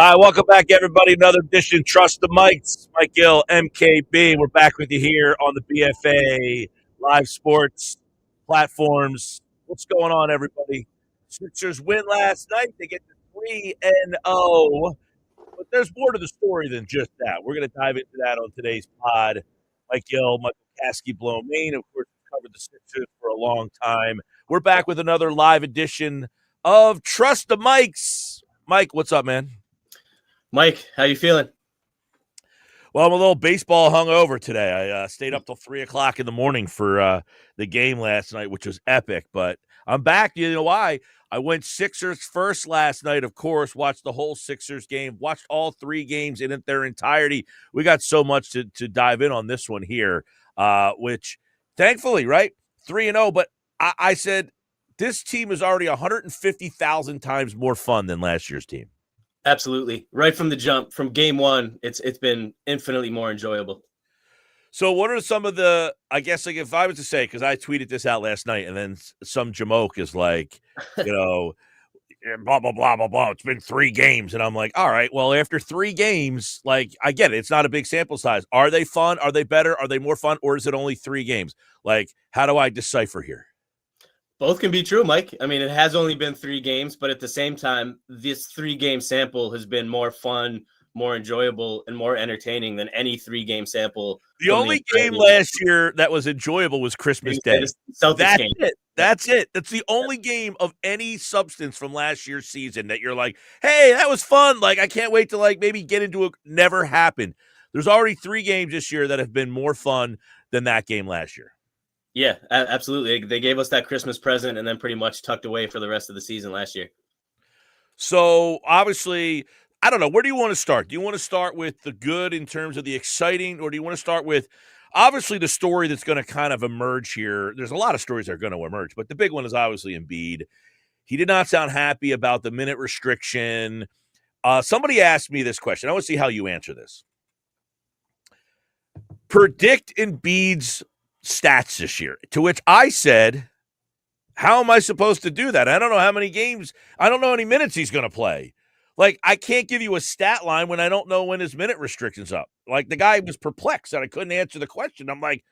Welcome back, everybody. Another edition, Trust the Mics. Mike Gill, MKB. We're back with you here on the BFA live sports platforms. What's going on, everybody? Sixers win last night. They get to 3-0. But there's more to the story than just that. We're going to dive into that on today's pod. Mike Gill, Michael Kasky, Blow Maine. Of course, we've covered the Sixers for a long time. We're back with another live edition of Trust the Mics. Mike, what's up, man? Mike, how you feeling? Well, I'm a little baseball hungover today. I stayed up till 3 o'clock in the morning for the game last night, which was epic. But I'm back. You know why? I went Sixers first last night, of course, watched the whole Sixers game, watched all three games in their entirety. We got so much to dive in on this one here, which thankfully, right, 3-0. But I said this team is already 150,000 times more fun than last year's team. Absolutely. Right from the jump, from game one, it's been infinitely more enjoyable. So what are some of the, I guess, like if I was to say, because I tweeted this out last night and then some jamoke is like, blah, blah, blah, blah, blah. It's been 3 games. And I'm like, all right, well, after 3 games, like, I get it. It's not a big sample size. Are they fun? Are they better? Are they more fun? Or is it only 3 games? Like, how do I decipher here? Both can be true, Mike. I mean, it has only been 3 games, but at the same time, this 3-game sample has been more fun, more enjoyable, and more entertaining than any 3-game sample. The only game last year that was enjoyable was Christmas Day. That's game. It. That's it. That's the only game of any substance from last year's season that you're like, hey, that was fun. Like, I can't wait to like maybe get into it. Never happened. There's already 3 games this year that have been more fun than that game last year. Yeah, absolutely. They gave us that Christmas present and then pretty much tucked away for the rest of the season last year. So, obviously, I don't know. Where do you want to start? Do you want to start with the good in terms of the exciting, or do you want to start with, obviously, the story that's going to kind of emerge here? There's a lot of stories that are going to emerge, but the big one is obviously Embiid. He did not sound happy about the minute restriction. Somebody asked me this question. I want to see how you answer this. Predict Embiid's stats this year, to which I said, how am I supposed to do that? I don't know how many games, I don't know how many minutes he's going to play. Like, I can't give you a stat line when I don't know when his minute restriction's up. Like, the guy was perplexed that I couldn't answer the question. I'm like,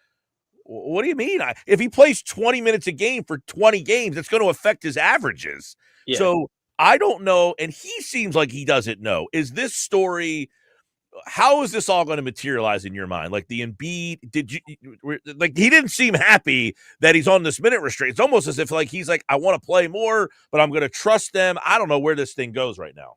what do you mean? If he plays 20 minutes a game for 20 games, it's going to affect his averages. Yeah. So I don't know, and he seems like he doesn't know. Is this story, how is this all going to materialize in your mind? Like the Embiid, he didn't seem happy that he's on this minute restriction. It's almost as if like he's like, I want to play more, but I'm going to trust them. I don't know where this thing goes right now.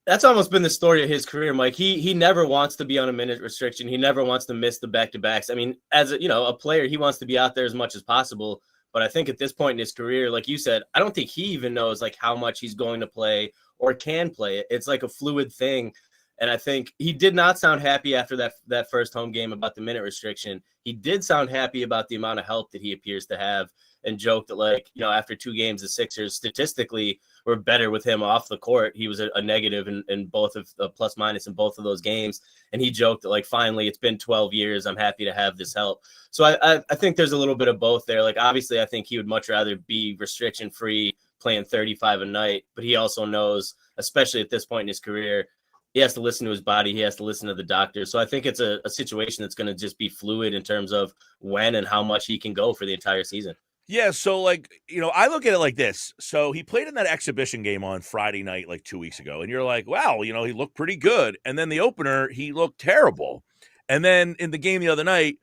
That's almost been the story of his career, Mike. He never wants to be on a minute restriction. He never wants to miss the back-to-backs. I mean, as a player, he wants to be out there as much as possible. But I think at this point in his career, like you said, I don't think he even knows like how much he's going to play or can play. It's like a fluid thing. And I think he did not sound happy after that first home game about the minute restriction. He did sound happy about the amount of help that he appears to have, and joked that, like, after 2 games, the Sixers statistically were better with him off the court. He was a negative in both of the plus minus in both of those games. And he joked that, like, finally, it's been 12 years. I'm happy to have this help. So I think there's a little bit of both there. Like, obviously, I think he would much rather be restriction free, playing 35 a night. But he also knows, especially at this point in his career, he has to listen to his body. He has to listen to the doctor. So I think it's a situation that's going to just be fluid in terms of when and how much he can go for the entire season. Yeah, so, like, I look at it like this. So he played in that exhibition game on Friday night, like 2 weeks ago, and you're like, wow, he looked pretty good. And then the opener, he looked terrible. And then in the game the other night,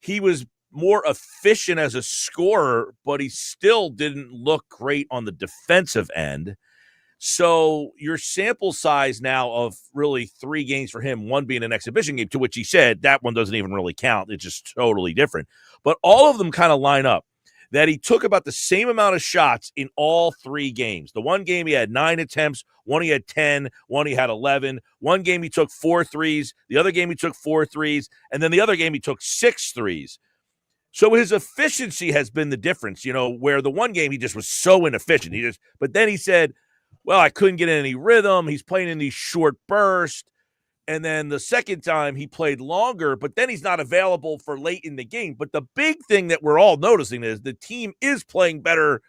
he was more efficient as a scorer, but he still didn't look great on the defensive end. So your sample size now of really 3 games for him, one being an exhibition game, to which he said that one doesn't even really count. It's just totally different. But all of them kind of line up that he took about the same amount of shots in all 3 games. The one game he had 9 attempts, one he had 10, one he had 11. One game he took 4 threes, the other game he took 4 threes, and then the other game he took 6 threes. So his efficiency has been the difference, where the one game he just was so inefficient. But then he said, well, I couldn't get any rhythm. He's playing in these short bursts. And then the second time he played longer, but then he's not available for late in the game. But the big thing that we're all noticing is the team is playing better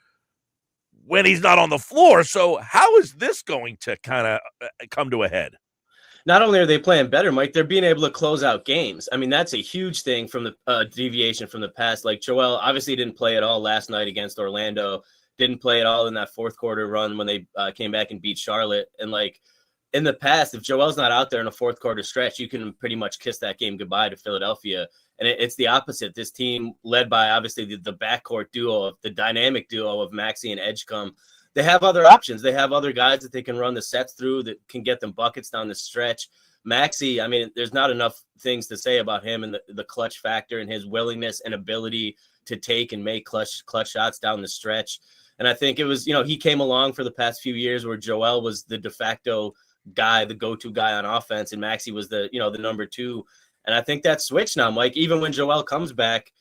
when he's not on the floor. So how is this going to kind of come to a head? Not only are they playing better, Mike, they're being able to close out games. I mean, that's a huge thing from the deviation from the past. Like Joel obviously didn't play at all last night against Orlando, didn't play at all in that fourth quarter run when they came back and beat Charlotte. And like in the past, if Joel's not out there in a fourth quarter stretch, you can pretty much kiss that game goodbye to Philadelphia. And it's the opposite. This team, led by obviously the backcourt duo, the dynamic duo of Maxey and Edgecombe, they have other options. They have other guys that they can run the sets through that can get them buckets down the stretch. Maxey, I mean, there's not enough things to say about him and the clutch factor and his willingness and ability to take and make clutch shots down the stretch. And I think it was, he came along for the past few years where Joel was the de facto guy, the go-to guy on offense, and Maxey was the number two. And I think that's switched now, Mike. Even when Joel comes back,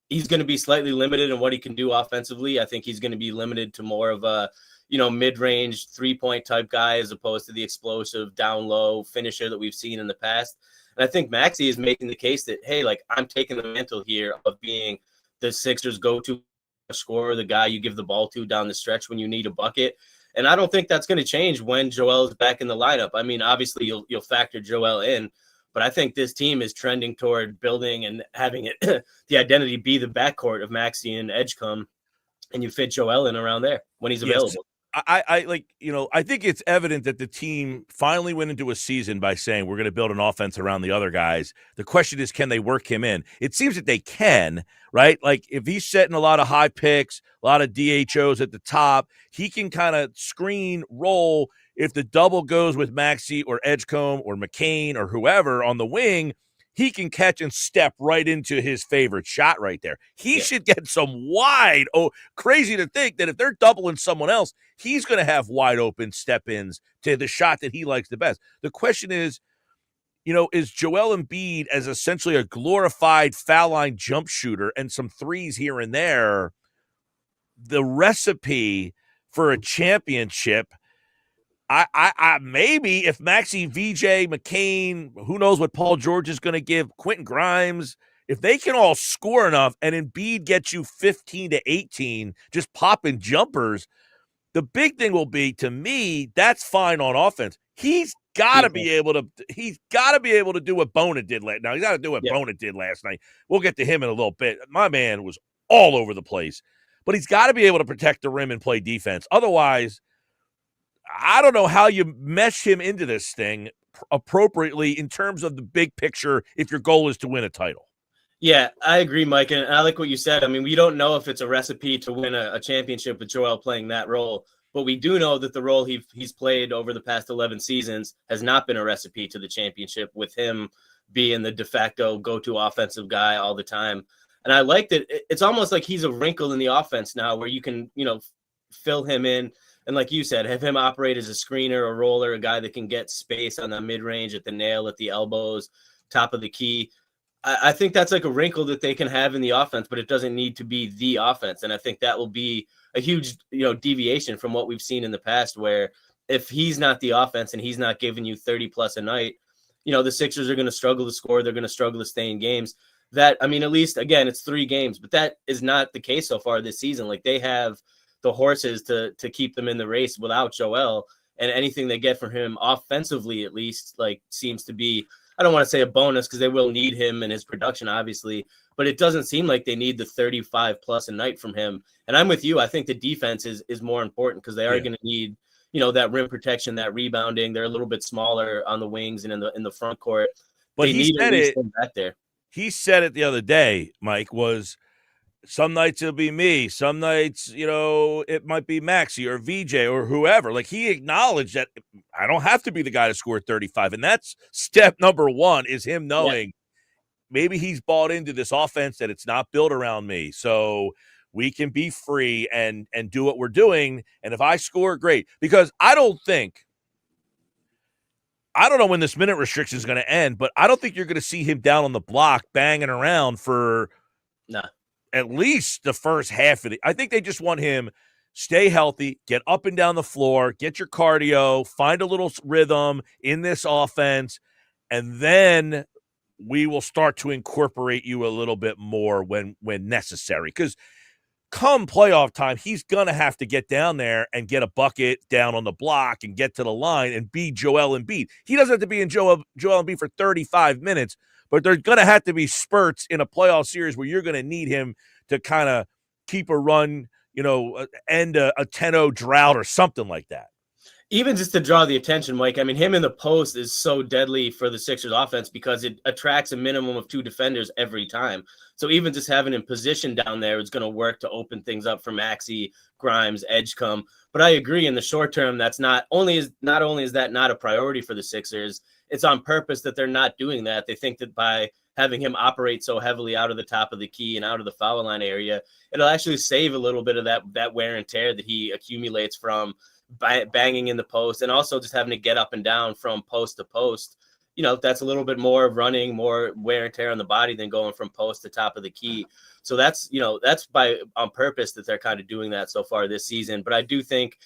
he's going to be slightly limited in what he can do offensively. I think he's going to be limited to more of a, mid-range 3-point type guy as opposed to the explosive down low finisher that we've seen in the past. And I think Maxey is making the case that, hey, like I'm taking the mantle here of being the Sixers go-to scorer, the guy you give the ball to down the stretch when you need a bucket. And I don't think that's going to change when Joel is back in the lineup. I mean, obviously you'll factor Joel in, but I think this team is trending toward building and having it the identity be the backcourt of Maxey and Edgecombe, and you fit Joel in around there when he's available. Yes. I think it's evident that the team finally went into a season by saying we're going to build an offense around the other guys. The question is, can they work him in? It seems that they can, right? Like if he's setting a lot of high picks, a lot of DHOs at the top, he can kind of screen roll. If the double goes with Maxey or Edgecombe or McCain or whoever on the wing, he can catch and step right into his favorite shot right there. He should get some wide. Oh, crazy to think that if they're doubling someone else, he's going to have wide open step-ins to the shot that he likes the best. The question is, is Joel Embiid as essentially a glorified foul line jump shooter and some threes here and there the recipe for a championship? I maybe if Maxey, VJ, McCain, who knows what Paul George is going to give, Quentin Grimes, if they can all score enough and Embiid gets you 15 to 18, just popping jumpers, the big thing will be, to me, that's fine on offense. He's got to be able to do what Bona did last night. Now, he's got to do what Bona did last night. We'll get to him in a little bit. My man was all over the place. But he's got to be able to protect the rim and play defense. Otherwise, I don't know how you mesh him into this thing appropriately in terms of the big picture if your goal is to win a title. Yeah, I agree, Mike. And I like what you said. I mean, we don't know if it's a recipe to win a championship with Joel playing that role, but we do know that the role he's played over the past 11 seasons has not been a recipe to the championship, with him being the de facto go-to offensive guy all the time. And I like that it's almost like he's a wrinkle in the offense now where you can, fill him in. And like you said, have him operate as a screener, a roller, a guy that can get space on the mid-range, at the nail, at the elbows, top of the key. I think that's like a wrinkle that they can have in the offense, but it doesn't need to be the offense. And I think that will be a huge, deviation from what we've seen in the past, where if he's not the offense and he's not giving you 30 plus a night, the Sixers are going to struggle to score. They're going to struggle to stay in games. That, I mean, at least, again, it's 3 games, but that is not the case so far this season. Like, they have the horses to keep them in the race without Joel, and anything they get from him offensively, at least, like, seems to be, I don't want to say a bonus because they will need him and his production, obviously, but it doesn't seem like they need the 35 plus a night from him. And I'm with you. I think the defense is more important because they are going to need, that rim protection, that rebounding. They're a little bit smaller on the wings and in the front court. But they need at least him back there. He said it the other day, Mike, was some nights it'll be me. Some nights, it might be Maxey or VJ or whoever. Like, he acknowledged that I don't have to be the guy to score 35. And that's step number 1, is him knowing maybe he's bought into this offense, that it's not built around me. So we can be free and do what we're doing. And if I score, great. Because I don't know when this minute restriction is going to end, but I don't think you're going to see him down on the block banging around for at least the first half of it. I think they just want him stay healthy, get up and down the floor, get your cardio, find a little rhythm in this offense, and then we will start to incorporate you a little bit more when necessary. Because come playoff time, he's going to have to get down there and get a bucket down on the block and get to the line and be Joel Embiid. He doesn't have to be in Joel Embiid for 35 minutes, but there's going to have to be spurts in a playoff series where you're going to need him to kind of keep a run, end a 10-0 drought or something like that. Even just to draw the attention, Mike, I mean, him in the post is so deadly for the Sixers offense because it attracts a minimum of 2 defenders every time. So even just having him positioned down there is going to work to open things up for Maxey, Grimes, Edgecombe. But I agree in the short term, that's not only is that not a priority for the Sixers, it's on purpose that they're not doing that. They think that by having him operate so heavily out of the top of the key and out of the foul line area, it'll actually save a little bit of that wear and tear that he accumulates from banging in the post, and also just having to get up and down from post to post. That's a little bit more running, more wear and tear on the body than going from post to top of the key. So that's on purpose that they're kind of doing that so far this season. But I do think,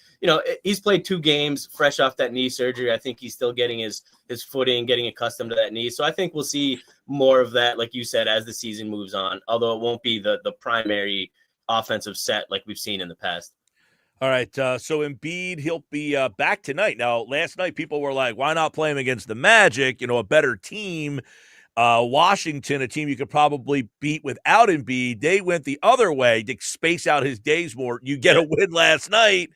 he's played 2 games fresh off that knee surgery. I think he's still getting his footing, getting accustomed to that knee. So I think we'll see more of that, like you said, as the season moves on, although it won't be the primary offensive set like we've seen in the past. All right, so Embiid, he'll be back tonight. Now, last night people were like, why not play him against the Magic, a better team? Washington, a team you could probably beat without Embiid. They went the other way to space out his days more. You get a win last night,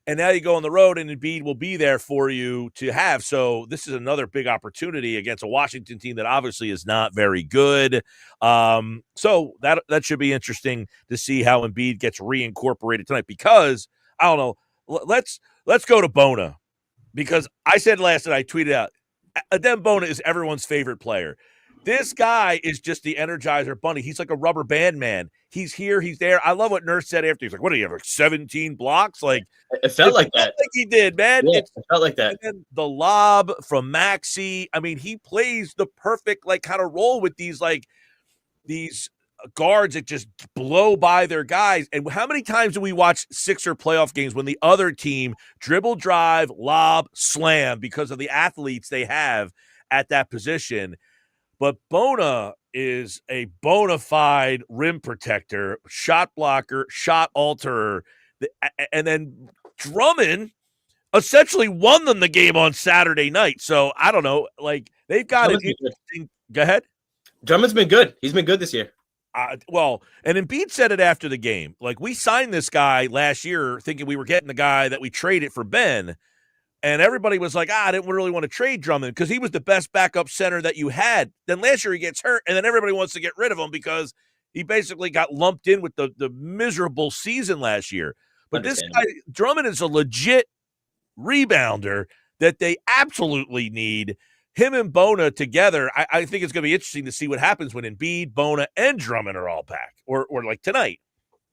and now you go on the road, and Embiid will be there for you to have. So this is another big opportunity against a Washington team that obviously is not very good. So that should be interesting to see how Embiid gets reincorporated tonight because – I don't know. Let's go to Bona because I said last night, I tweeted out, Adem Bona is everyone's favorite player. This guy is just the Energizer Bunny. He's like a rubber band man. He's here. He's there. I love what Nurse said after. He's like, what do you have, like 17 blocks? Like it felt like that. Like he did, man. Yeah, it felt like that. And then the lob from Maxey. I mean, he plays the perfect kind of role with these guards that just blow by their guys. And how many times do we watch Sixer playoff games when the other team dribble, drive, lob, slam because of the athletes they have at that position? But Bona is a bona fide rim protector, shot blocker, shot alterer. And then Dummon essentially won them the game on Saturday night. So I don't know. They've got an interesting – go ahead. Drummond's been good. He's been good this year. And Embiid said it after the game. We signed this guy last year thinking we were getting the guy that we traded for Ben. And everybody was like, I didn't really want to trade Drummond because he was the best backup center that you had. Then last year he gets hurt, and then everybody wants to get rid of him because he basically got lumped in with the miserable season last year. But this guy, Drummond, is a legit rebounder that they absolutely need. Him and Bona together, I think it's going to be interesting to see what happens when Embiid, Bona, and Drummond are all back, or like tonight.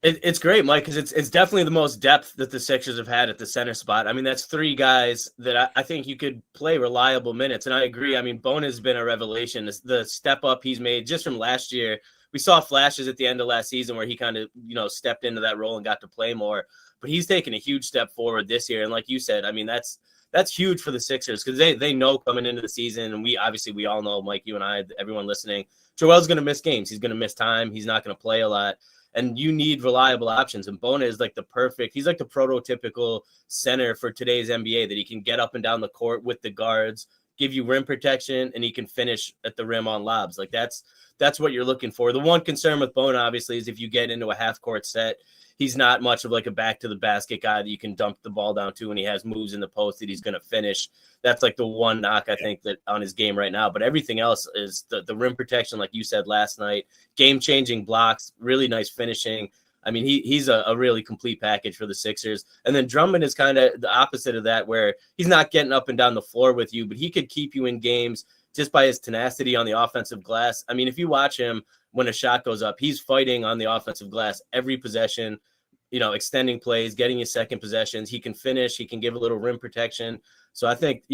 It's great, Mike, because it's definitely the most depth that the Sixers have had at the center spot. I mean, that's 3 guys that I think you could play reliable minutes, and I agree. I mean, Bona's been a revelation. The step up he's made just from last year. We saw flashes at the end of last season where he kind of stepped into that role and got to play more, but he's taken a huge step forward this year. And like you said, I mean, that's huge for the Sixers because they know coming into the season, and we all know, Mike, you and I, everyone listening, Joel's going to miss games. He's going to miss time. He's not going to play a lot, and you need reliable options. And Bona is he's like the prototypical center for today's NBA, that he can get up and down the court with the guards, give you rim protection, and he can finish at the rim on lobs. That's what you're looking for. The one concern with Bona, obviously, is if you get into a half-court set, he's not much of a back-to-the-basket guy that you can dump the ball down to, and he has moves in the post that he's going to finish. That's the one knock, I think, that on his game right now. But everything else is the rim protection, like you said last night, game-changing blocks, really nice finishing. I mean, he's a really complete package for the Sixers. And then Drummond is kind of the opposite of that, where he's not getting up and down the floor with you, but he could keep you in games just by his tenacity on the offensive glass. I mean, if you watch him when a shot goes up, he's fighting on the offensive glass every possession, extending plays, getting his second possessions. He can finish. He can give a little rim protection. So I think,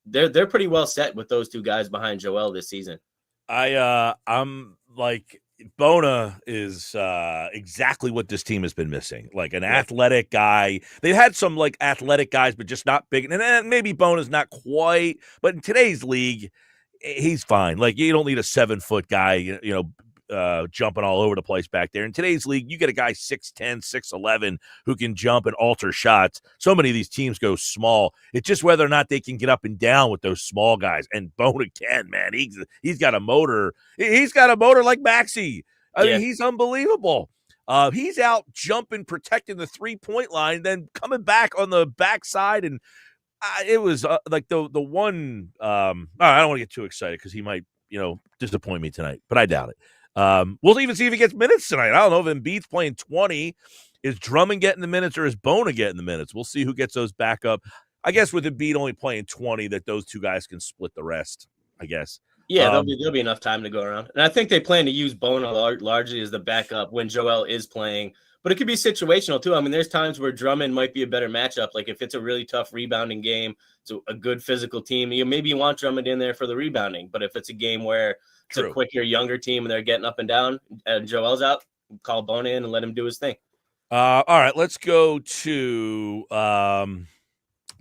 they're pretty well set with those 2 guys behind Joel this season. I'm like, Bona is exactly what this team has been missing, an athletic guy. They've had some athletic guys, but just not big. And maybe Bona's not quite, but in today's league, he's fine. You don't need a 7-foot guy, jumping all over the place back there. In today's league, you get a guy 6'10", 6'11", who can jump and alter shots. So many of these teams go small. It's just whether or not they can get up and down with those small guys. And Bona can, man. He's got a motor. He's got a motor like Maxey. I mean, he's unbelievable. He's out jumping, protecting the three-point line, then coming back on the backside. And it was like the one I don't want to get too excited because he might, disappoint me tonight, but I doubt it. We'll even see if he gets minutes tonight. I don't know if Embiid's playing 20. Is Drummond getting the minutes or is Bona getting the minutes? We'll see who gets those back up. I guess with Embiid only playing 20, that those two guys can split the rest, I guess. Yeah, there'll be enough time to go around. And I think they plan to use Bona largely as the backup when Joel is playing. But it could be situational, too. I mean, there's times where Drummond might be a better matchup. Like if it's a really tough rebounding game, it's a good physical team, maybe you want Drummond in there for the rebounding. But if it's a game where it's a quicker, younger team and they're getting up and down and Joel's out, call Bona in and let him do his thing. All right, let's go to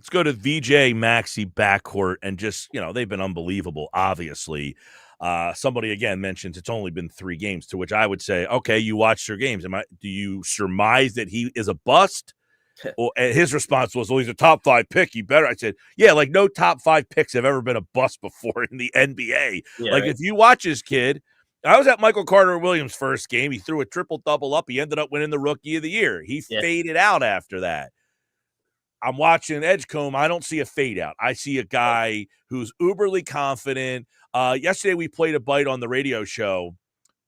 VJ Maxey backcourt and just, they've been unbelievable, obviously. Somebody again mentions it's only been 3 games, to which I would say, okay, you watched their games. Do you surmise that he is a bust? And his response was, well, he's a top 5 pick. You better. I said, yeah, like no top 5 picks have ever been a bust before in the NBA. Yeah, like if you watch his kid, I was at Michael Carter Williams' first game. He threw a triple-double up. He ended up winning the Rookie of the Year. He faded out after that. I'm watching Edgecombe. I don't see a fade out. I see a guy who's uberly confident. Yesterday we played a bite on the radio show.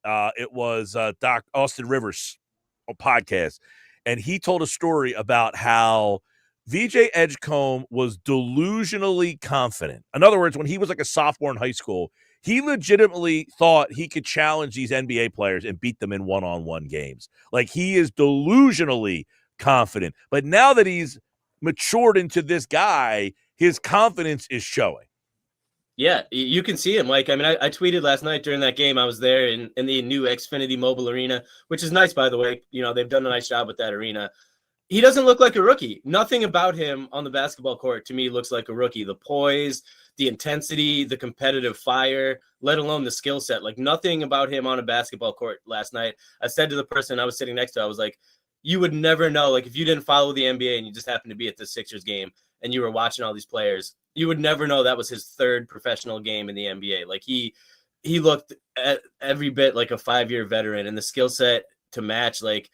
It was Doc Austin Rivers' podcast, and he told a story about how VJ Edgecombe was delusionally confident. In other words, when he was like a sophomore in high school, he legitimately thought he could challenge these NBA players and beat them in one-on-one games. Like he is delusionally confident. But now that he's matured into this guy, his confidence is showing. Yeah, you can see it, Mike. I mean, I tweeted last night during that game. I was there in the new Xfinity Mobile Arena, which is nice, by the way. They've done a nice job with that arena. He doesn't look like a rookie. Nothing about him on the basketball court, to me, looks like a rookie. The poise, the intensity, the competitive fire, let alone the skill set. Like nothing about him on a basketball court last night. I said to the person I was sitting next to, I was like, you would never know. Like if you didn't follow the NBA and you just happened to be at the Sixers game and you were watching all these players, you would never know that was his 3rd professional game in the NBA. Like he looked at every bit like a 5-year veteran, and the skill set to match, like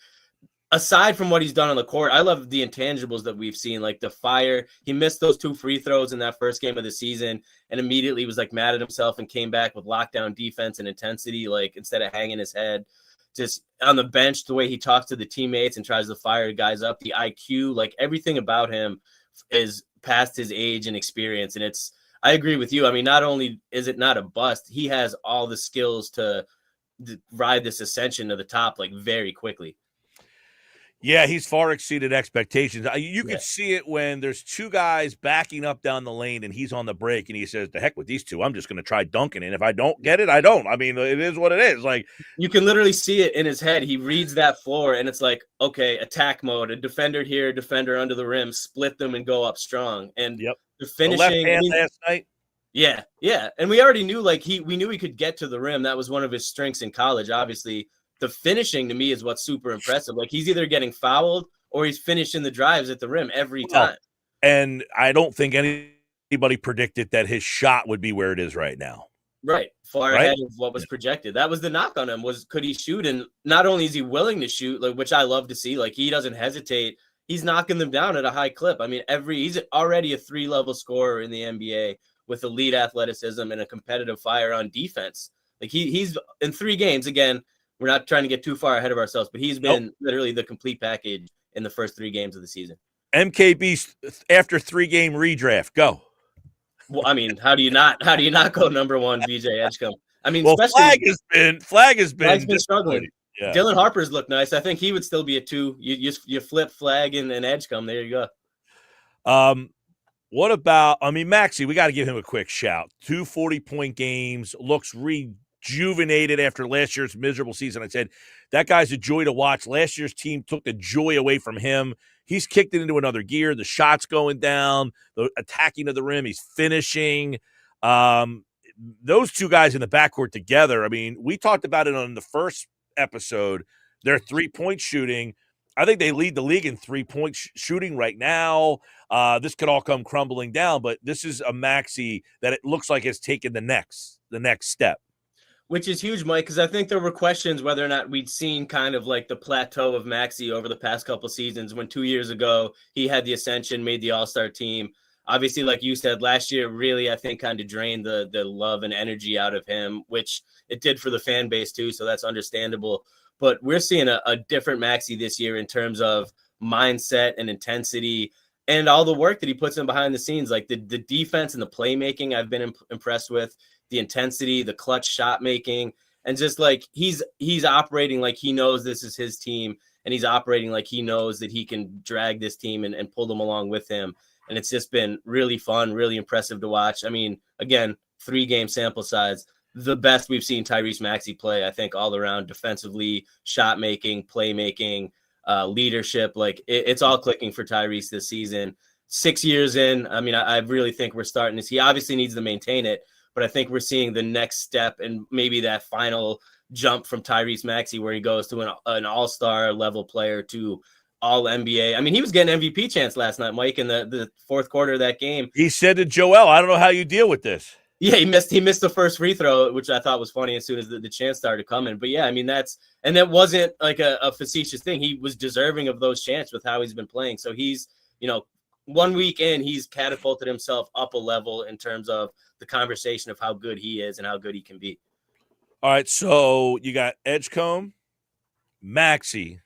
aside from what he's done on the court, I love the intangibles that we've seen, like the fire. He missed those 2 free throws in that first game of the season and immediately was like mad at himself and came back with lockdown defense and intensity. Like instead of hanging his head, just on the bench, the way he talks to the teammates and tries to fire guys up, the IQ, like everything about him is past his age and experience. And I agree with you. I mean, not only is it not a bust, he has all the skills to ride this ascension to the top like very quickly. Yeah, he's far exceeded expectations. You could see it when there's 2 guys backing up down the lane and he's on the break and he says, the heck with these 2, I'm just going to try dunking. And if I don't get it, I don't. I mean, it is what it is. Like you can literally see it in his head. He reads that floor and it's like, okay, attack mode, a defender here, defender under the rim, split them and go up strong. And the finishing the left hand last night. Yeah. Yeah. And we already knew we knew he could get to the rim. That was one of his strengths in college, obviously. The finishing to me is what's super impressive. Like he's either getting fouled or he's finishing the drives at the rim every time. And I don't think anybody predicted that his shot would be where it is right now. Right. Far ahead of what was projected. That was the knock on him, was could he shoot? And not only is he willing to shoot, like which I love to see, like he doesn't hesitate. He's knocking them down at a high clip. I mean, he's already a 3-level scorer in the NBA with elite athleticism and a competitive fire on defense. Like he's in 3 games again. We're not trying to get too far ahead of ourselves, but he's been literally the complete package in the first 3 games of the season. MKB after 3-game redraft, go. Well, I mean, how do you not go number 1, VJ Edgecombe? I mean, Flag has been struggling. Yeah. Dylan Harper's looked nice. I think he would still be a 2. You flip Flag and Edgecombe. There you go. What about? I mean, Maxey, we got to give him a quick shout. 2 40-point games, looks rejuvenated after last year's miserable season. I said that guy's a joy to watch. Last year's team took the joy away from him. He's kicked it into another gear. The shots going down, the attacking of the rim. He's finishing. those two guys in the backcourt together, I mean, we talked about it on the first episode, their 3-point shooting. I think they lead the league in 3-point shooting right now. This could all come crumbling down, but this is a Maxey that it looks like has taken the next step. Which is huge, Mike, because I think there were questions whether or not we'd seen kind of like the plateau of Maxey over the past couple seasons when 2 years ago he had the ascension, made the All-Star team. Obviously, like you said, last year really, I think, kind of drained the love and energy out of him, which it did for the fan base too, so that's understandable. But we're seeing a different Maxey this year in terms of mindset and intensity and all the work that he puts in behind the scenes, like the defense and the playmaking I've been impressed with. The intensity, the clutch shot making, and just like he's operating like he knows this is his team, and he's operating like he knows that he can drag this team and pull them along with him. And it's just been really fun, really impressive to watch. I mean, again, 3-game sample size, the best we've seen Tyrese Maxey play, I think, all around defensively, shot making, playmaking, leadership. Like it's all clicking for Tyrese this season. 6 years in, I mean, I really think we're starting to see. He obviously needs to maintain it, but I think we're seeing the next step and maybe that final jump from Tyrese Maxey where he goes to an all-star level player to all NBA. I mean, he was getting MVP chance last night, Mike, in the fourth quarter of that game. He said to Joel, I don't know how you deal with this. Yeah, he missed the first free throw, which I thought was funny as soon as the chance started coming. But yeah, I mean, that wasn't like a facetious thing. He was deserving of those chances with how he's been playing. So he's, 1 week in, he's catapulted himself up a level in terms of the conversation of how good he is and how good he can be. All right, so you got Edgecombe, Maxey,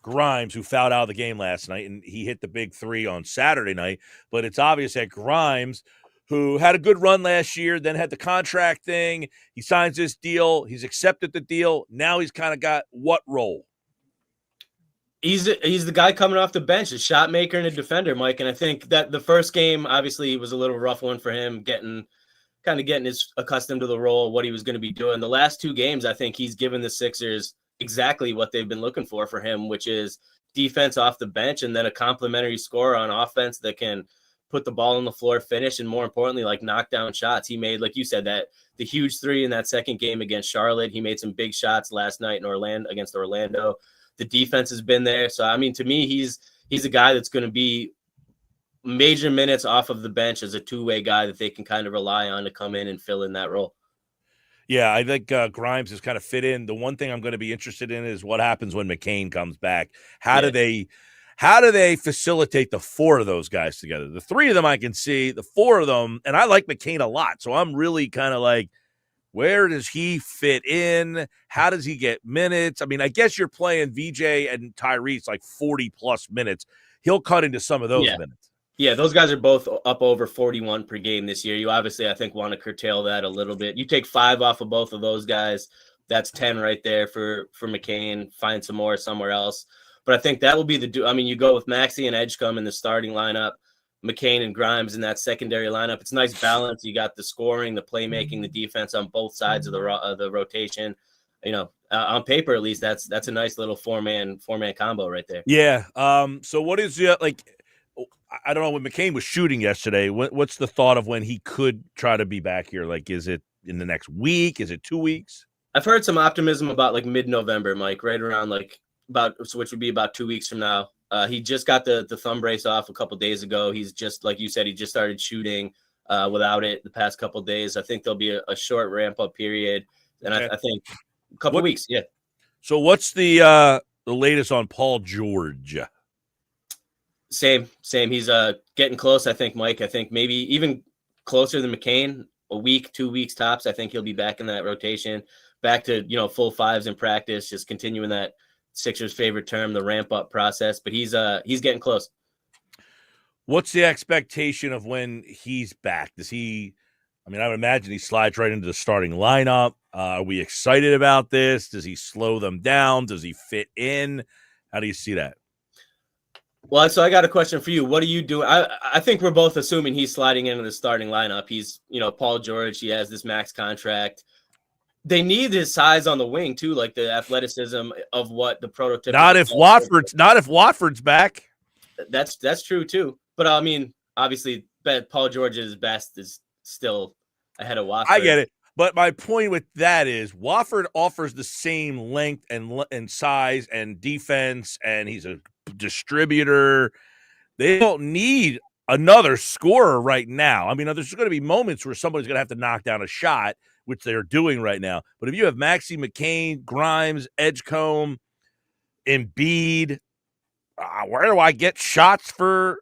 Grimes, who fouled out of the game last night, and he hit the big 3 on Saturday night. But it's obvious that Grimes, who had a good run last year, then had the contract thing, he signs this deal, he's accepted the deal. Now he's kind of got what role? He's the guy coming off the bench, a shot maker and a defender, Mike. And I think that the first game obviously was a little rough one for him, getting his accustomed to the role, what he was going to be doing. The last 2 games, I think he's given the Sixers exactly what they've been looking for him, which is defense off the bench and then a complementary scorer on offense that can put the ball on the floor, finish, and more importantly, like knock down shots. He made, like you said, that the huge 3 in that second game against Charlotte. He made some big shots last night in against Orlando. The defense has been there. So, I mean, to me, he's a guy that's going to be major minutes off of the bench as a two-way guy that they can kind of rely on to come in and fill in that role. Yeah, I think Grimes has kind of fit in. The one thing I'm going to be interested in is what happens when McCain comes back. How do they facilitate the 4 of those guys together? The 3 of them I can see, the 4 of them, and I like McCain a lot. So I'm really kind of like, where does he fit in? How does he get minutes? I mean, I guess you're playing VJ and Tyrese like 40-plus minutes. He'll cut into some of those minutes. Yeah, those guys are both up over 41 per game this year. You obviously, I think, want to curtail that a little bit. You take 5 off of both of those guys, that's 10 right there for McCain. Find some more somewhere else. But I think that will be you go with Maxey and Edgecombe in the starting lineup, McCain and Grimes in that secondary lineup. It's nice balance. You got the scoring, the playmaking, the defense on both sides of the rotation. On paper at least, that's a nice little four-man combo right there. Yeah. So what is I don't know, when McCain was shooting yesterday, what's the thought of when he could try to be back here? Like, is it in the next week? Is it 2 weeks? I've heard some optimism about like mid-November, Mike, right around which would be about 2 weeks from now. He just got the thumb brace off a couple days ago. He's just, like you said, he just started shooting without it the past couple days. I think there'll be a short ramp-up period, and I think a couple weeks, yeah. So what's the latest on Paul George? Same. He's getting close, I think, Mike. I think maybe even closer than McCain, a week, 2 weeks tops. I think he'll be back in that rotation, back to, full 5s in practice, just continuing that Sixers' favorite term, the ramp-up process. But he's getting close. What's the expectation of when he's back? I would imagine he slides right into the starting lineup. Are we excited about this? Does he slow them down? Does he fit in? How do you see that? Well, so I got a question for you. What are you doing? I think we're both assuming he's sliding into the starting lineup. He's, Paul George. He has this max contract. They need his size on the wing too, like the athleticism of what the prototype. Not if Watford's back. That's true too. But I mean, obviously, Paul George's best is still ahead of Watford. I get it. But my point with that is Watford offers the same length and size and defense, and he's a distributor. They don't need another scorer right now. I mean, there's going to be moments where somebody's going to have to knock down a shot, which they're doing right now. But if you have Maxey, McCain, Grimes, Edgecombe, Embiid, where do I get shots for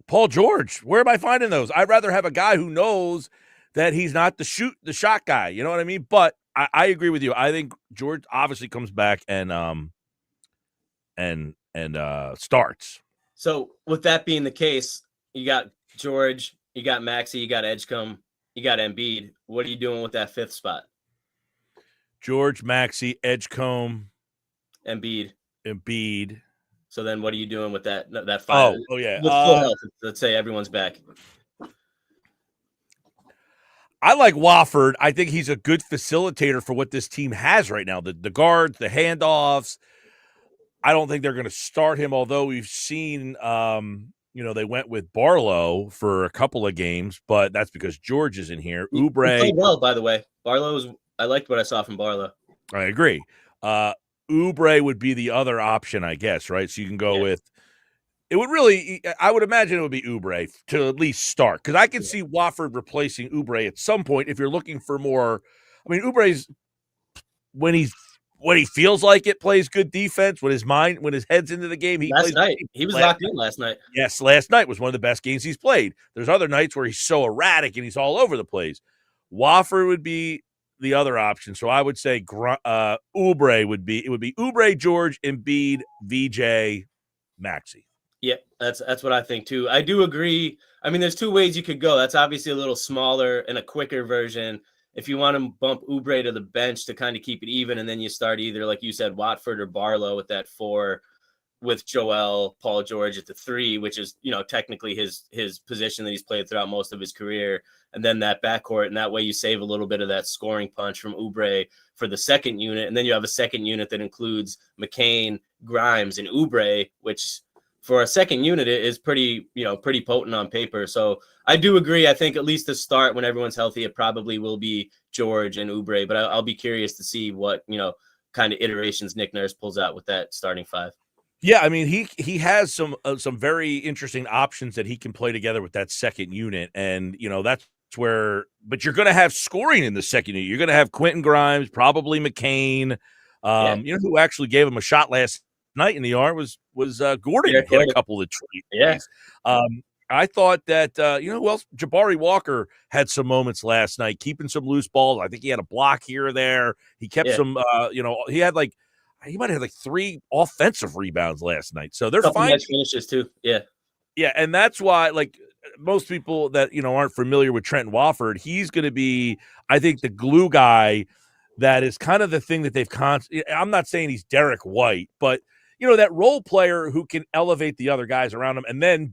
Paul George? Where am I finding those? I'd rather have a guy who knows that he's not the shot guy. You know what I mean? But I agree with you. I think George obviously comes back and starts. So with that being the case, you got George, you got Maxey, you got Edgecombe, you got Embiid. What are you doing with that fifth spot? George, Maxey, Edgecombe, Embiid. So then what are you doing with that five? Oh yeah. With full health, let's say everyone's back. I like Watford. I think he's a good facilitator for what this team has right now. The guards, the handoffs. I don't think they're going to start him, although we've seen, they went with Barlow for a couple of games, but that's because George is in here. Oubre. He played well, by the way. I liked what I saw from Barlow. I agree. Oubre would be the other option, I guess, right? So you can go with – I would imagine it would be Oubre to at least start, because I can see Watford replacing Oubre at some point if you're looking for more – I mean, Oubre's when he feels like it, plays good defense. When his head's into the game, he was locked in last night. Yes, last night was one of the best games he's played. There's other nights where he's so erratic and he's all over the place. Watford would be the other option. So I would say Oubre would be Oubre, George, Embiid, VJ, Maxey. Yeah, that's what I think too. I do agree. I mean, there's two ways you could go. That's obviously a little smaller and a quicker version. If you want to bump Oubre to the bench to kind of keep it even, and then you start either, like you said, Watford or Barlow with that 4, with Joel, Paul George at the 3, which is, technically his position that he's played throughout most of his career, and then that backcourt, and that way you save a little bit of that scoring punch from Oubre for the second unit, and then you have a second unit that includes McCain, Grimes, and Oubre, which for a second unit is pretty potent on paper. So I do agree. I think at least to start, when everyone's healthy, it probably will be George and Oubre, but I'll be curious to see what, kind of iterations Nick Nurse pulls out with that starting 5. Yeah, I mean, he has some very interesting options that he can play together with that second unit, and that's where. But you're going to have scoring in the second unit. You're going to have Quentin Grimes, probably McCain. Who actually gave him a shot last night in the arm was Gordon. He had a couple of trees. Yeah. I thought that who else? Jabari Walker had some moments last night, keeping some loose balls. I think he had a block here or there. He kept some. He might have had 3 offensive rebounds last night. So they're fine. Finishes too. Yeah. Yeah, and that's why, most people that aren't familiar with Trenton Watford, he's going to be, I think, the glue guy. That is kind of the thing that they've I'm not saying he's Derek White, but that role player who can elevate the other guys around him and then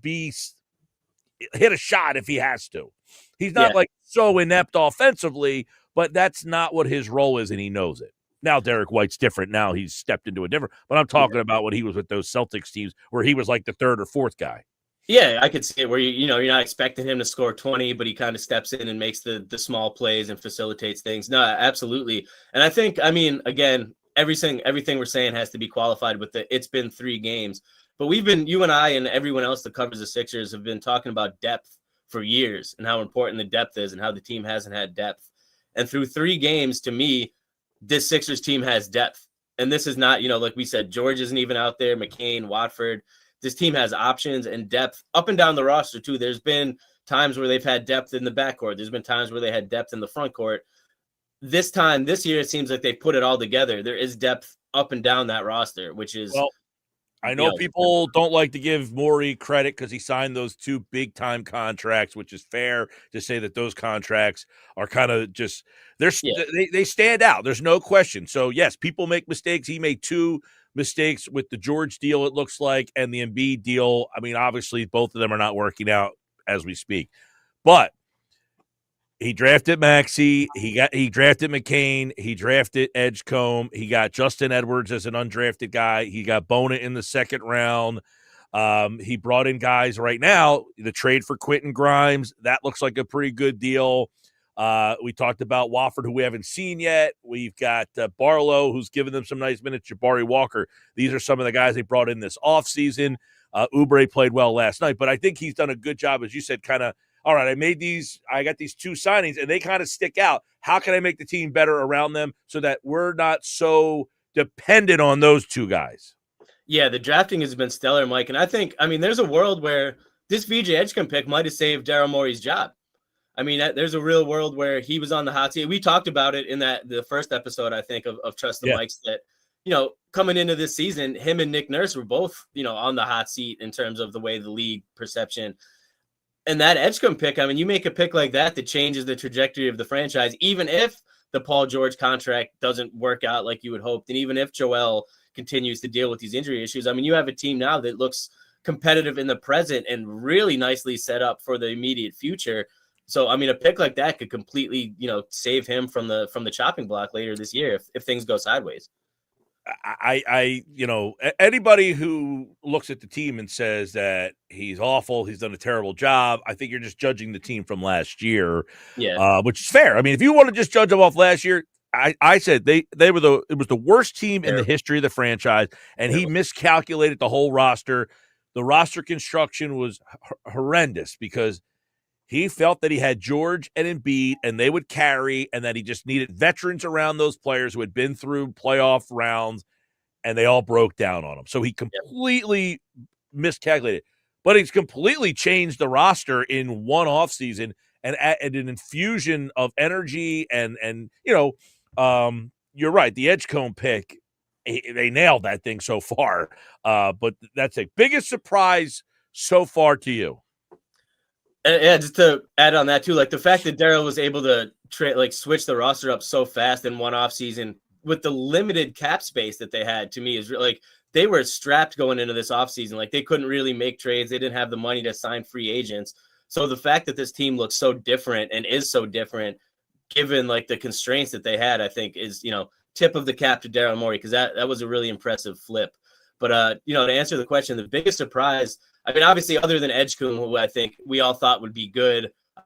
hit a shot if he has to. He's not so inept offensively, but that's not what his role is, and he knows it. Now Derek White's different. Now he's stepped into a different. But I'm talking about when he was with those Celtics teams where he was like the 3rd or 4th guy. Yeah, I could see it where you're not expecting him to score 20, but he kind of steps in and makes the small plays and facilitates things. No, absolutely. And I think, again, everything we're saying has to be qualified with it's been 3 games. But you and I and everyone else that covers the Sixers have been talking about depth for years and how important the depth is and how the team hasn't had depth. And through 3 games, to me, this Sixers team has depth. And this is not, like we said, George isn't even out there, McCain, Watford. This team has options and depth up and down the roster, too. There's been times where they've had depth in the backcourt. There's been times where they had depth in the front court. This year, it seems like they put it all together. There is depth up and down that roster, which is – I know people don't like to give Morey credit because he signed those 2 big-time contracts, which is fair to say that those contracts are kind of just they stand out. There's no question. So, yes, people make mistakes. He made 2 mistakes with the George deal, it looks like, and the Embiid deal. I mean, obviously, both of them are not working out as we speak. But he drafted Maxey. He drafted McCain. He drafted Edgecombe. He got Justin Edwards as an undrafted guy. He got Bona in the 2nd round. He brought in guys right now. The trade for Quentin Grimes, that looks like a pretty good deal. We talked about Watford, who we haven't seen yet. We've got Barlow, who's given them some nice minutes. Jabari Walker. These are some of the guys they brought in this offseason. Oubre played well last night, but I think he's done a good job, as you said, kind of, all right, I got these two signings, and they kind of stick out. How can I make the team better around them so that we're not so dependent on those two guys? Yeah, the drafting has been stellar, Mike. And I think, there's a world where this VJ Edgecombe pick might have saved Daryl Morey's job. There's a real world where he was on the hot seat. We talked about it in the first episode, I think, of Trust the Mics, that, coming into this season, him and Nick Nurse were both, on the hot seat in terms of the way the league perception. And that Edgecombe pick, you make a pick like that changes the trajectory of the franchise, even if the Paul George contract doesn't work out like you would hope, and even if Joel continues to deal with these injury issues. You have a team now that looks competitive in the present and really nicely set up for the immediate future. So, a pick like that could completely, save him from the chopping block later this year if things go sideways. Anybody who looks at the team and says that he's awful, he's done a terrible job, I think you're just judging the team from last year. Yeah. Which is fair. If you want to just judge them off last year, I said it was the worst team in the history of the franchise, and he miscalculated the whole roster. The roster construction was horrendous because he felt that he had George and Embiid, and they would carry, and that he just needed veterans around those players who had been through playoff rounds, and they all broke down on him. So he completely miscalculated. But he's completely changed the roster in one offseason and added an infusion of energy. And you're right, the Edgecombe pick, they nailed that thing so far. But that's a biggest surprise so far to you. Yeah, just to add on that too, like the fact that Daryl was able to switch the roster up so fast in one offseason with the limited cap space that they had, to me is like they were strapped going into this offseason. Like they couldn't really make trades. They didn't have the money to sign free agents. So the fact that this team looks so different and is so different, given like the constraints that they had, I think is, tip of the cap to Daryl Morey, because that was a really impressive flip. But, to answer the question, the biggest surprise, obviously, other than Edgecombe, who I think we all thought would be good, I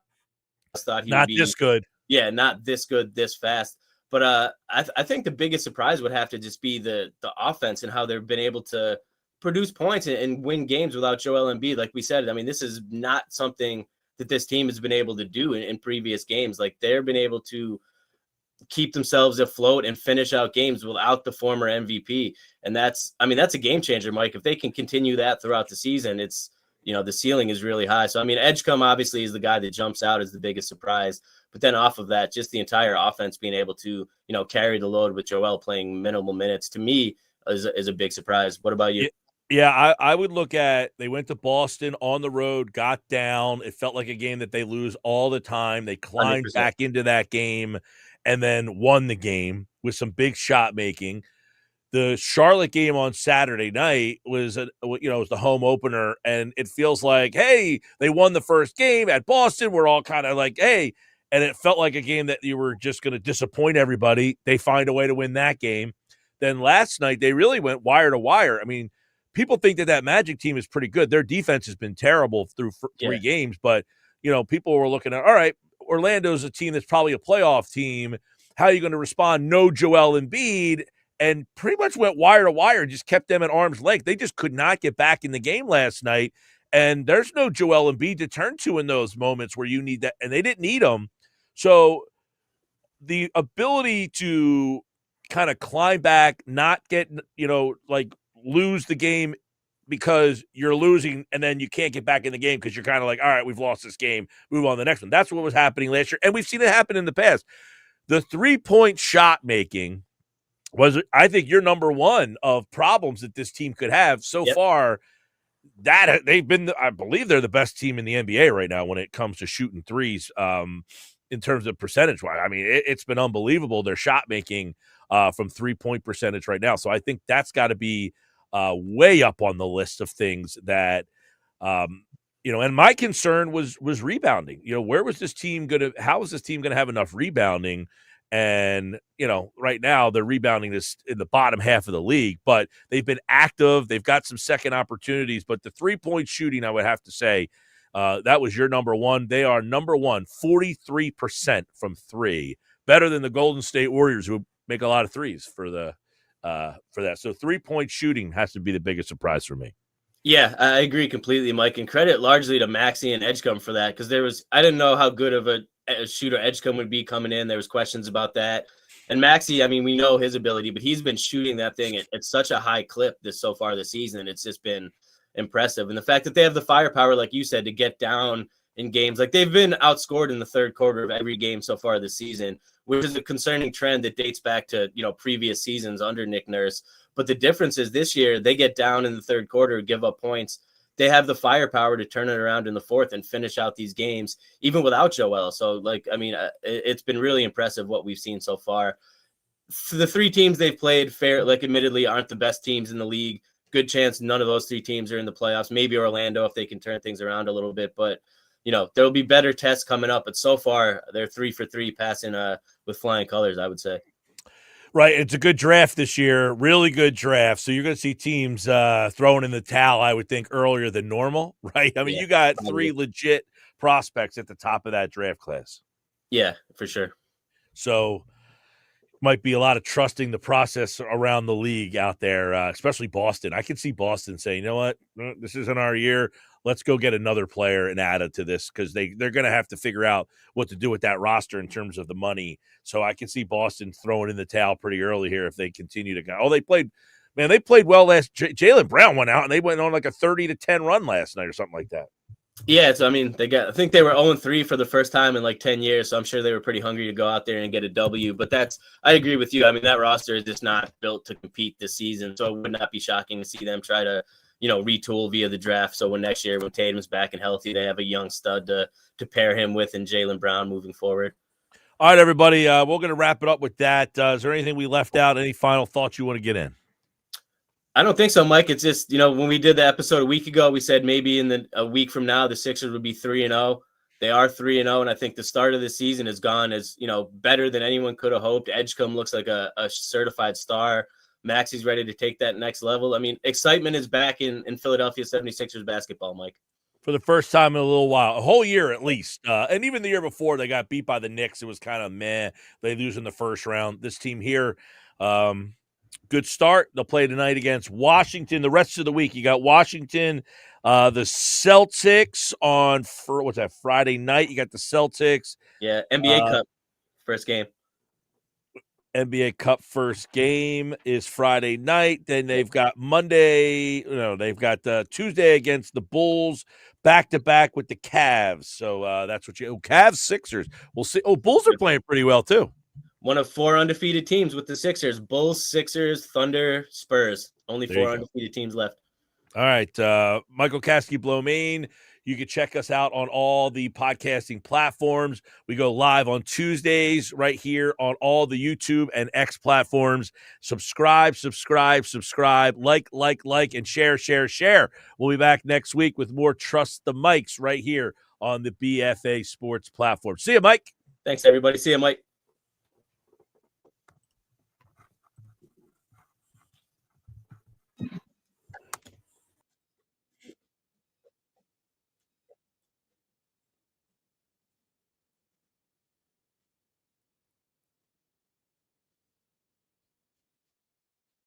thought he not would be this good. Yeah, not this good, this fast. But I think the biggest surprise would have to just be the offense and how they've been able to produce points and win games without Joel Embiid. Like we said, this is not something that this team has been able to do in previous games. Like they've been able to keep themselves afloat and finish out games without the former MVP. And that's a game changer, Mike. If they can continue that throughout the season, it's, the ceiling is really high. So, Edgecombe obviously is the guy that jumps out as the biggest surprise. But then off of that, just the entire offense being able to, carry the load with Joel playing minimal minutes, to me is a big surprise. What about you? Yeah, I would look at, they went to Boston on the road, got down. It felt like a game that they lose all the time. They climbed 100%. Back into that game and then won the game with some big shot making. The Charlotte game on Saturday night was, was the home opener, and it feels like, hey, they won the first game at Boston. We're all kind of like, hey, and it felt like a game that you were just going to disappoint everybody. They find a way to win that game. Then last night, they really went wire to wire. People think that Magic team is pretty good. Their defense has been terrible through three games, but, people were looking at, all right, Orlando's a team that's probably a playoff team. How are you going to respond? No Joel Embiid, and pretty much went wire to wire and just kept them at arm's length. They just could not get back in the game last night, and there's no Joel Embiid to turn to in those moments where you need that, and they didn't need him. So the ability to kind of climb back, not get, lose the game because you're losing and then you can't get back in the game because you're kind of like, all right, we've lost this game, move on to the next one. That's what was happening last year, and we've seen it happen in the past. The three-point shot making was, I think, your number one of problems that this team could have so far. That they've been, I believe they're the best team in the NBA right now when it comes to shooting threes in terms of percentage-wise. It's been unbelievable, their shot making from three-point percentage right now. So I think that's got to be way up on the list of things that, and my concern was rebounding. Where was this team how was this team going to have enough rebounding? And, right now they're rebounding this in the bottom half of the league, but they've been active. They've got some second opportunities, but the 3-point shooting, I would have to say, that was your number one. They are number one, 43% from three, better than the Golden State Warriors, who make a lot of threes for that. So 3-point shooting has to be the biggest surprise for me. Yeah, I agree completely, Mike, and credit largely to Maxey and Edgecombe for that, because I didn't know how good of a shooter Edgecombe would be coming in. There was questions about that. And Maxey, I mean, we know his ability, but he's been shooting that thing at such a high clip so far this season. It's just been impressive. And the fact that they have the firepower, like you said, to get down in games, like they've been outscored in the third quarter of every game so far this season, which is a concerning trend that dates back to, previous seasons under Nick Nurse. But the difference is this year they get down in the third quarter, give up points. They have the firepower to turn it around in the fourth and finish out these games, even without Joel. So, it's been really impressive what we've seen so far. For the three teams they've played, admittedly, aren't the best teams in the league. Good chance none of those three teams are in the playoffs. Maybe Orlando if they can turn things around a little bit. But, there will be better tests coming up. But so far, they're 3 for 3 passing with flying colors, I would say. Right. It's a good draft this year, really good draft. So you're going to see teams throwing in the towel, I would think, earlier than normal, right? I mean, you got three legit prospects at the top of that draft class. Yeah, for sure. So might be a lot of trusting the process around the league out there, especially Boston. I can see Boston saying, you know what, this isn't our year. Let's go get another player and add it to this, because they're going to have to figure out what to do with that roster in terms of the money. So I can see Boston throwing in the towel pretty early here if they continue to go. Oh, they played well last. Jaylen Brown went out and they went on like a 30-10 run last night or something like that. Yeah, so I think they were 0-3 for the first time in like 10 years. So I'm sure they were pretty hungry to go out there and get a W. But I agree with you. I mean, that roster is just not built to compete this season. So it would not be shocking to see them try to, retool via the draft. So next year when Tatum's back and healthy, they have a young stud to pair him with and Jaylen Brown moving forward. All right, everybody, we're going to wrap it up with that. Is there anything we left out? Any final thoughts you want to get in? I don't think so, Mike. It's just, when we did the episode a week ago, we said maybe a week from now, the Sixers would be 3-0. They are 3-0. And I think the start of the season has gone as, better than anyone could have hoped. Edgecombe looks like a certified star. Maxey's ready to take that next level. I mean, excitement is back in Philadelphia 76ers basketball, Mike. For the first time in a little while, a whole year at least. And even the year before, they got beat by the Knicks. It was kind of meh. They lose in the first round. This team here, good start. They'll play tonight against Washington. The rest of the week, you got Washington, the Celtics on Friday night. You got the Celtics. Yeah, NBA Cup first game. NBA Cup first game is Friday night. Then they've got Tuesday against the Bulls, back-to-back with the Cavs. So that's what Cavs, Sixers. We'll see. Oh, Bulls are playing pretty well, too. One of 4 undefeated teams with the Sixers. Bulls, Sixers, Thunder, Spurs. Only 4 undefeated teams left. All right. Michael Kasky-Blomine. You can check us out on all the podcasting platforms. We go live on Tuesdays right here on all the YouTube and X platforms. Subscribe, like, and share. We'll be back next week with more Trust the Mics right here on the BFA Sports platform. See you, Mike. Thanks, everybody. See you, Mike.